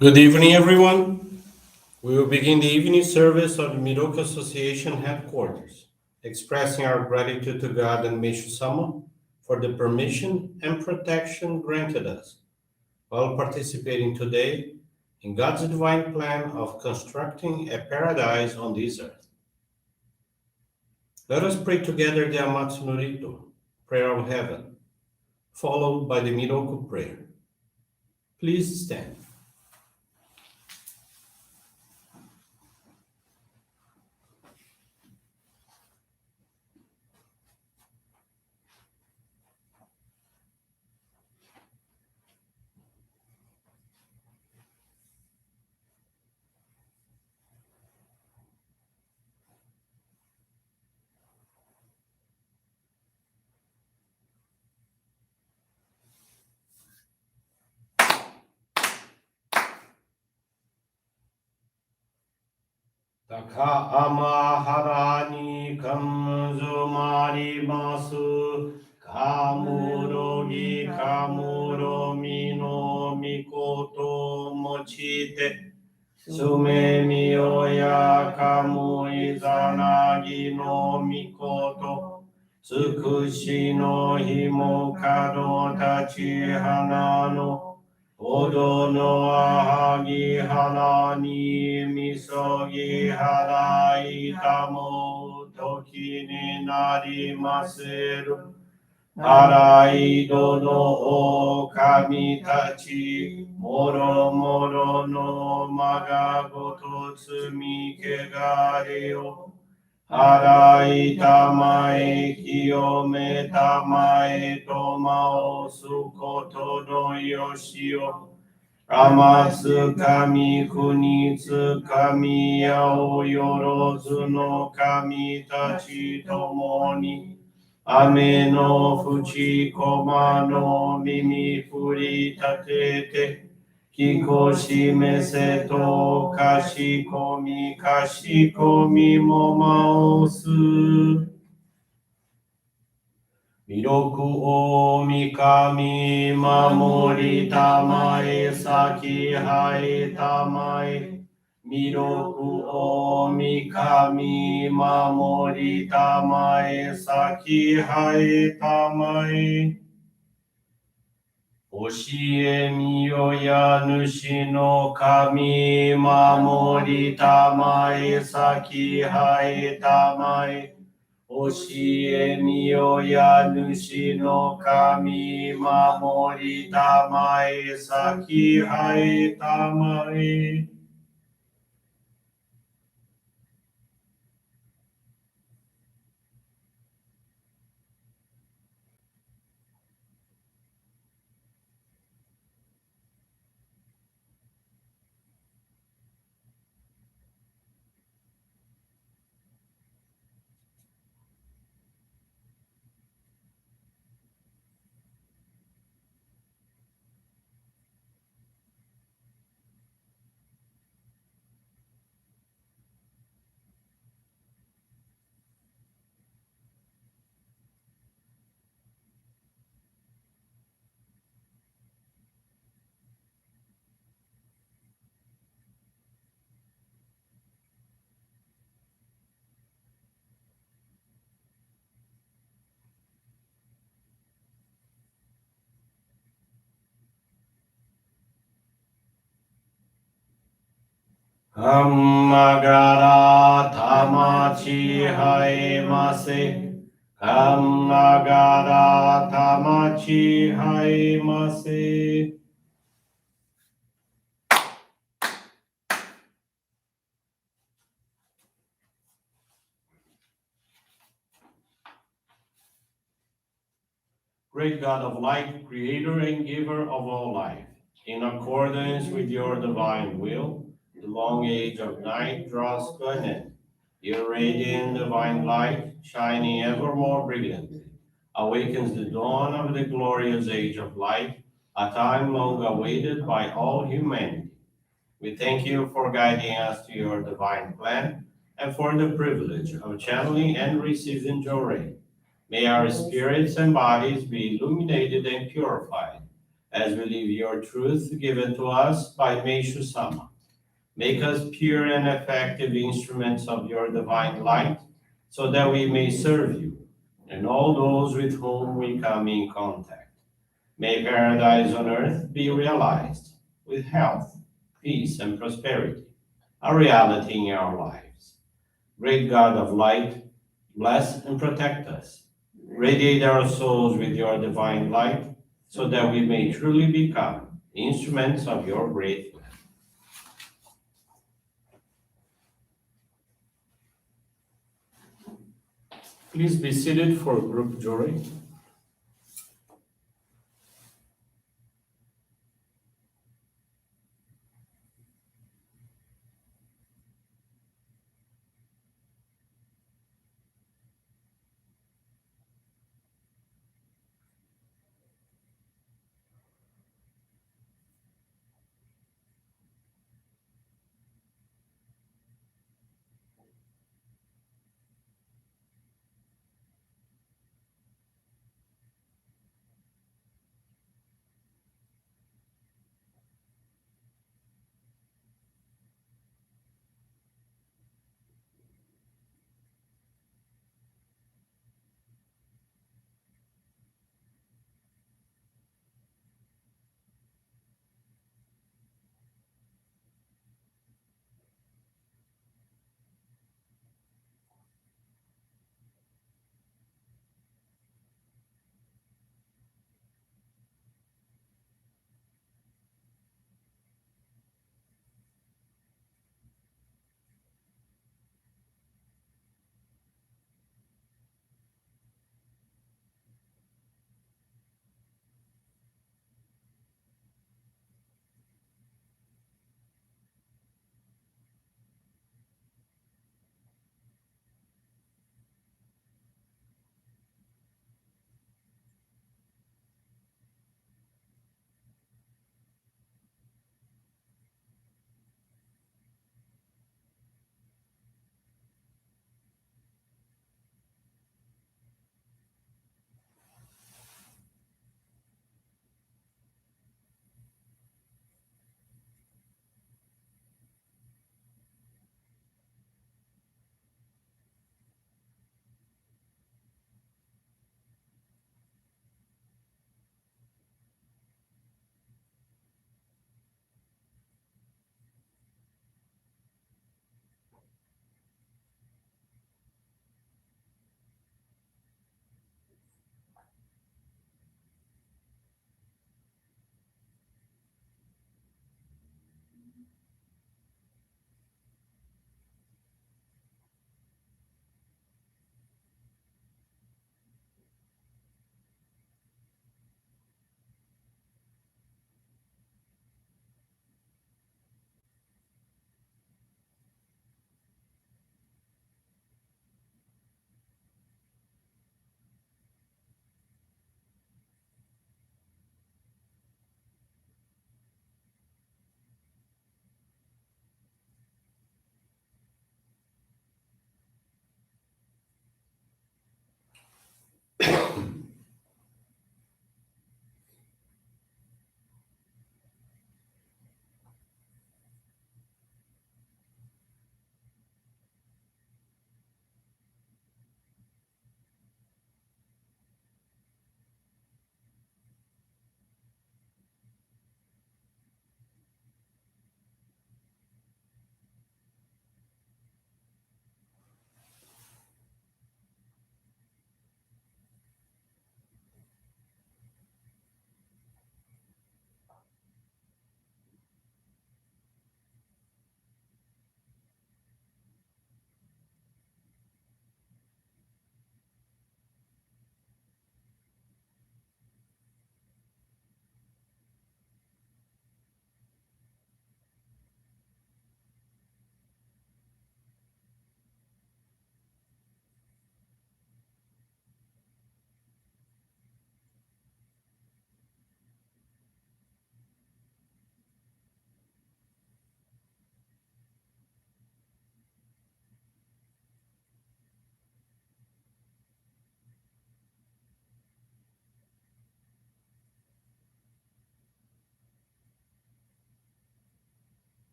Good evening, everyone. We will begin the evening service of the Miroku Association headquarters, expressing our gratitude to God and Meishu-sama for the permission and protection granted us while participating today in God's divine plan of constructing a paradise on this earth. Let us pray together the Amatsu-Norito, Prayer of Heaven, followed by the Miroku Prayer. Please stand. Taka ni kanzo marimasu kamurogi kamuro mino mikoto mochite sume miyoya kamu izanagi no mikoto tsukushi no himo kado tachi hanano Odo no ahagi hana ni misogi hara itamo toki ni narimaseru. Araido no o kami tachi moro moro no maga goto tsumi kegare o. Harai tamae kiyome tamae tomao sukoto no yoshio. Amatsu kami kunitsu kami yao yorozu no kami tachi tomoni. Ame no fuchi koma no mimi furi tatete. Kikoshi meseto kashikomi momaosu. Miroku o mikami mamori tamae saki hai tamae. Miroku o mikami mamori tamae saki hai tamae. Oshie miyoya nushi no kami mamori tamae saki hai tamae. Oshie miyoya nushi no kami mamori tamae saki hai tamae. Kamagara tamachi haemase. Kamagara tamachi haemase. Great God of light, creator and giver of all life, in accordance with your divine will, the long age of night draws to an end. Your radiant divine light, shining ever more brilliantly, awakens the dawn of the glorious age of light, a time long awaited by all humanity. We thank you for guiding us to your divine plan and for the privilege of channeling and receiving Johrei. May our spirits and bodies be illuminated and purified as we live your truth given to us by Meishu-sama. Make us pure and effective instruments of your divine light, so that we may serve you and all those with whom we come in contact. May paradise on earth be realized with health, peace, and prosperity, a reality in our lives. Great God of light, bless and protect us. Radiate our souls with your divine light, so that we may truly become instruments of your great plan. Please be seated for group Johrei.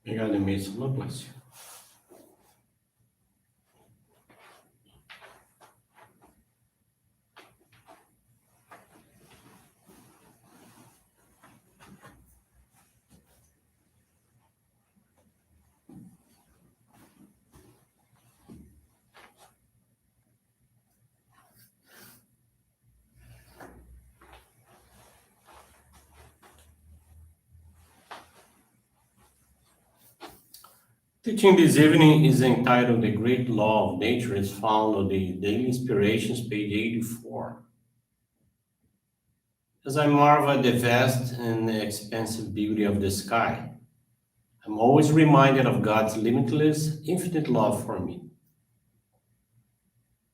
Obrigado, Meishu-sama. Bless you. Teaching this evening is entitled The Great Law of Nature. It's found on the Daily Inspirations, page 84. As I marvel at the vast and expansive beauty of the sky, I'm always reminded of God's limitless, infinite love for me.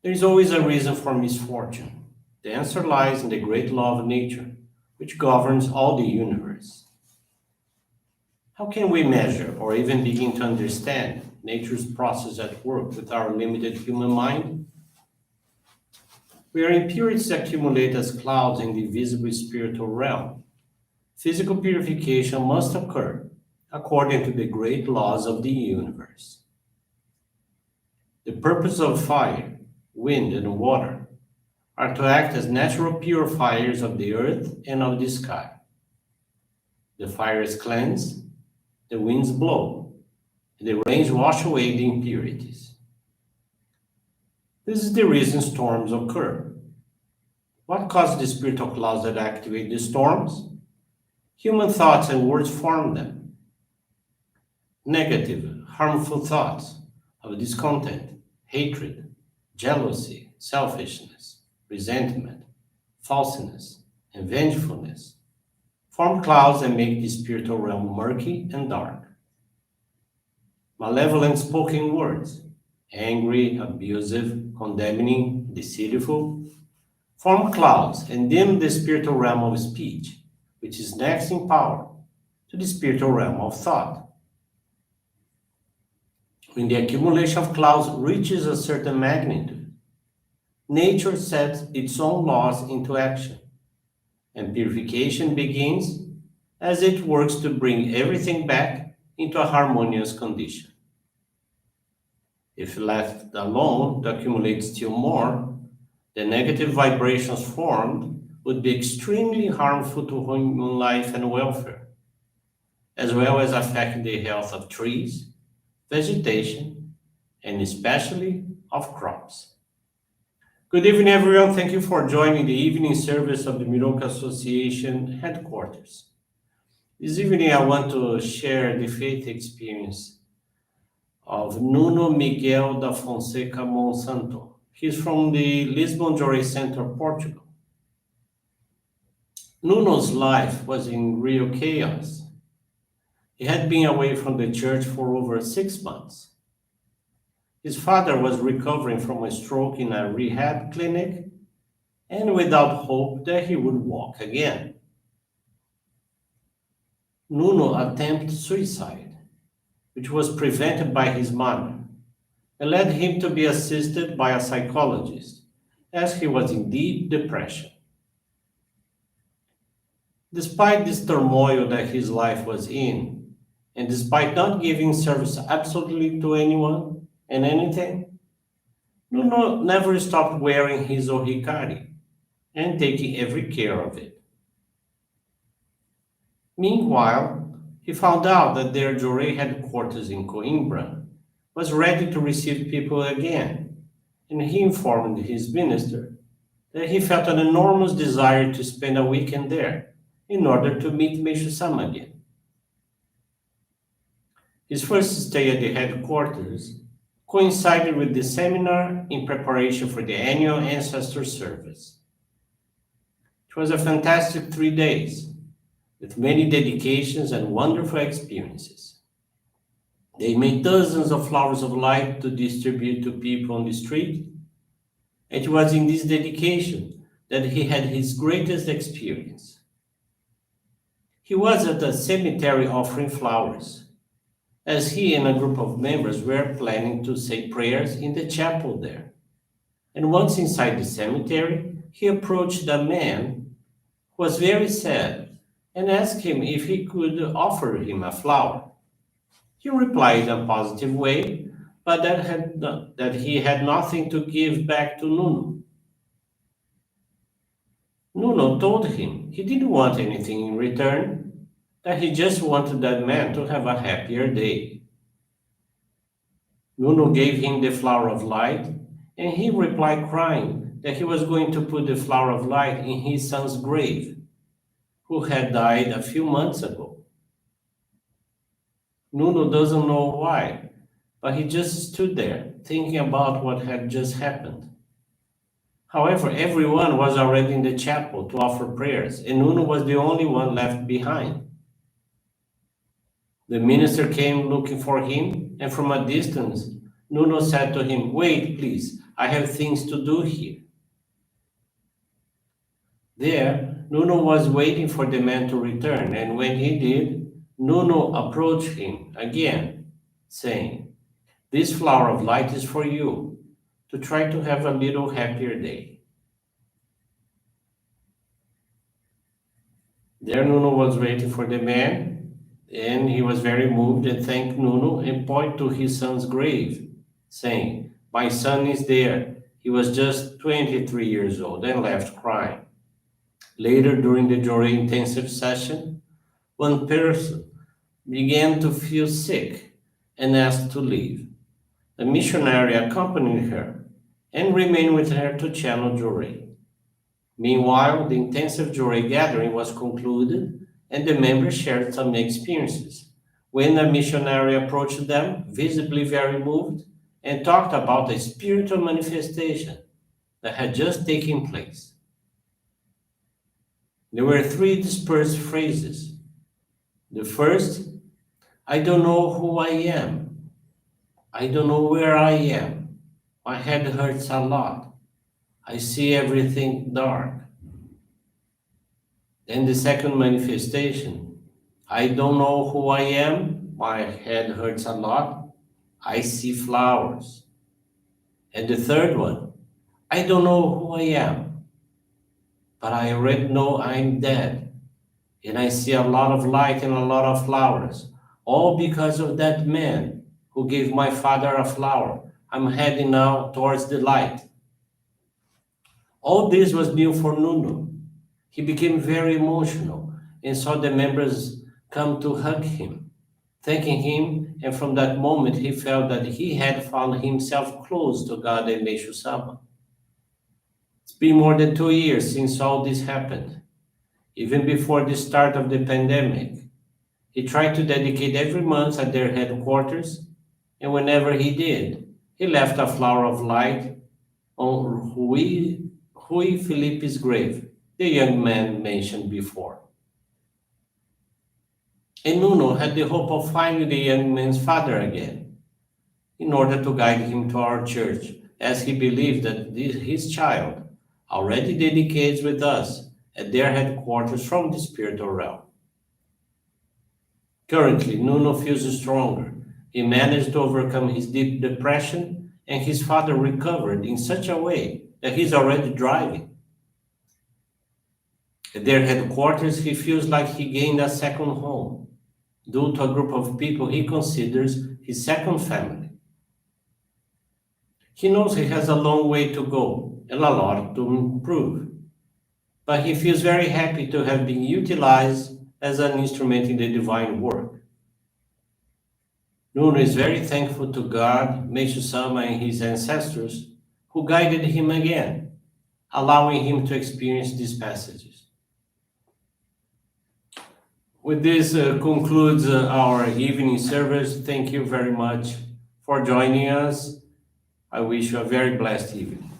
There is always a reason for misfortune. The answer lies in the great law of nature, which governs all the universe. How can we measure or even begin to understand nature's process at work with our limited human mind? Where impurities accumulate as clouds in the visible spiritual realm, physical purification must occur according to the great laws of the universe. The purpose of fire, wind, and water are to act as natural purifiers of the earth and of the sky. The fires cleanse, the winds blow, and the rains wash away the impurities. This is the reason storms occur. What causes the spiritual clouds that activate the storms? Human thoughts and words form them. Negative, harmful thoughts of discontent, hatred, jealousy, selfishness, resentment, falseness, and vengefulness form clouds that make the spiritual realm murky and dark. Malevolent spoken words, angry, abusive, condemning, deceitful, form clouds and dim the spiritual realm of speech, which is next in power to the spiritual realm of thought. When the accumulation of clouds reaches a certain magnitude, nature sets its own laws into action, and purification begins as it works to bring everything back into a harmonious condition. If left alone to accumulate still more, the negative vibrations formed would be extremely harmful to human life and welfare, as well as affecting the health of trees, vegetation, and especially of crops. Good evening, everyone. Thank you for joining the evening service of the Miroku Association headquarters. This evening, I want to share the faith experience of Nuno Miguel da Fonseca Monsanto. He's from the Lisbon Johrei Center, Portugal. Nuno's life was in real chaos. He had been away from the church for over 6 months. His father was recovering from a stroke in a rehab clinic and without hope that he would walk again. Nuno attempted suicide, which was prevented by his mother, and led him to be assisted by a psychologist, as he was in deep depression. Despite this turmoil that his life was in, and despite not giving service absolutely to anyone and anything, Nuno never stopped wearing his ohikari and taking every care of it. Meanwhile, he found out that their Johrei headquarters in Coimbra was ready to receive people again, and he informed his minister that he felt an enormous desire to spend a weekend there in order to meet Meishu-sama again. His first stay at the headquarters coincided with the seminar in preparation for the annual ancestor service. It was a fantastic 3 days, with many dedications and wonderful experiences. They made dozens of flowers of light to distribute to people on the street. It was in this dedication that he had his greatest experience. He was at a cemetery offering flowers, as he and a group of members were planning to say prayers in the chapel there. And once inside the cemetery, he approached a man who was very sad and asked him if he could offer him a flower. He replied in a positive way, but that he had nothing to give back to Nuno. Nuno told him he didn't want anything in return, that he just wanted that man to have a happier day. Nuno gave him the flower of light, and he replied crying that he was going to put the flower of light in his son's grave, who had died a few months ago. Nuno doesn't know why, but he just stood there thinking about what had just happened. However, everyone was already in the chapel to offer prayers, and Nuno was the only one left behind. The minister came looking for him, and from a distance, Nuno said to him, "Wait, please, I have things to do here." There, Nuno was waiting for the man to return, and when he did, Nuno approached him again, saying, "This flower of light is for you, to try to have a little happier day." There, Nuno was waiting for the man, and he was very moved and thanked Nuno and pointed to his son's grave, saying, "My son is there. He was just 23 years old," and left crying. Later, during the Johrei intensive session, one person began to feel sick and asked to leave. The missionary accompanied her and remained with her to channel Johrei. Meanwhile, the intensive Johrei gathering was concluded and the members shared some experiences. When the missionary approached them, visibly very moved, and talked about a spiritual manifestation that had just taken place. There were three dispersed phrases. The first, "I don't know who I am. I don't know where I am. My head hurts a lot. I see everything dark." Then the second manifestation, "I don't know who I am. My head hurts a lot. I see flowers." And the third one, "I don't know who I am, but I already know I'm dead. And I see a lot of light and a lot of flowers, all because of that man who gave my father a flower. I'm heading now towards the light." All this was new for Nuno. He became very emotional and saw the members come to hug him, thanking him, and from that moment he felt that he had found himself close to God and Meishu-sama. It's been more than 2 years since all this happened. Even before the start of the pandemic, he tried to dedicate every month at their headquarters, and whenever he did, he left a flower of light on Rui Felipe's grave, the young man mentioned before. And Nuno had the hope of finding the young man's father again, in order to guide him to our church, as he believed that his child already dedicates with us at their headquarters from the spiritual realm. Currently, Nuno feels stronger. He managed to overcome his deep depression, and his father recovered in such a way that he's already driving. At their headquarters, he feels like he gained a second home, due to a group of people he considers his second family. He knows he has a long way to go and a lot to improve, but he feels very happy to have been utilized as an instrument in the divine work. Nuno is very thankful to God, Meishu-sama, and his ancestors who guided him again, allowing him to experience these passages. With this concludes our evening service. Thank you very much for joining us. I wish you a very blessed evening.